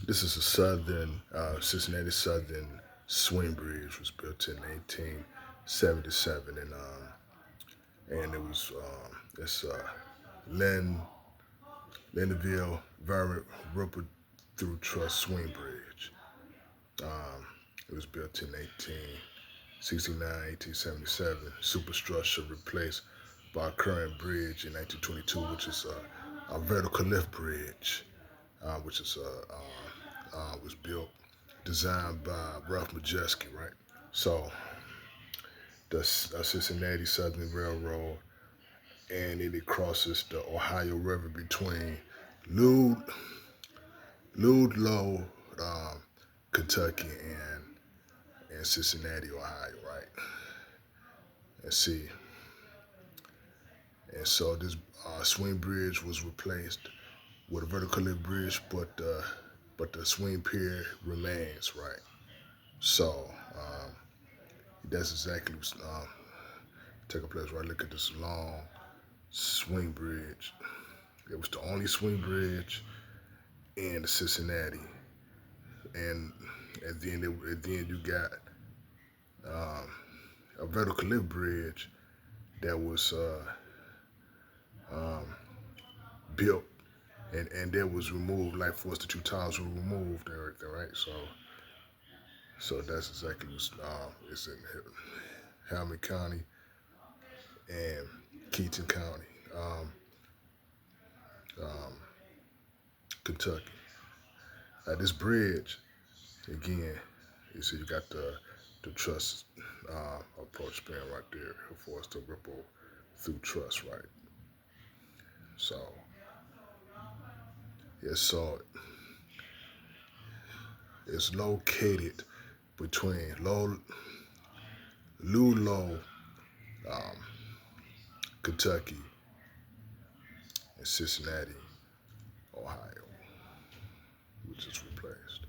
This is a southern, Cincinnati Southern swing bridge. Was built in 1877, and it was it's Lynn Linville Whipple through truss swing bridge. Um, it was built in 1869, 1877. Superstructure replaced by a current bridge in 1922, which is a vertical lift bridge, which is was built, designed by Ralph Modjeski, right? So the Cincinnati Southern Railroad, and it crosses the Ohio River between Lud, Ludlow, um, Kentucky, and Cincinnati, Ohio, right? And see, and so this swing bridge was replaced with a vertical lift bridge, but the swing pier remains, right? So that's exactly what's taking place, right? Look at this long swing bridge. It was the only swing bridge in the Cincinnati, and then you got um, a vertical lift bridge that was um, built and that was removed. Like Force the two towers were removed and everything, right? So that's exactly what's it's in Hamilton County and Keaton County, um, um, Kentucky. This bridge again, you see, you got the truss approach span right there for us to ripple through truss, right? So yeah, so it's located between Ludlow, um, Kentucky, and Cincinnati, Ohio, which is replaced.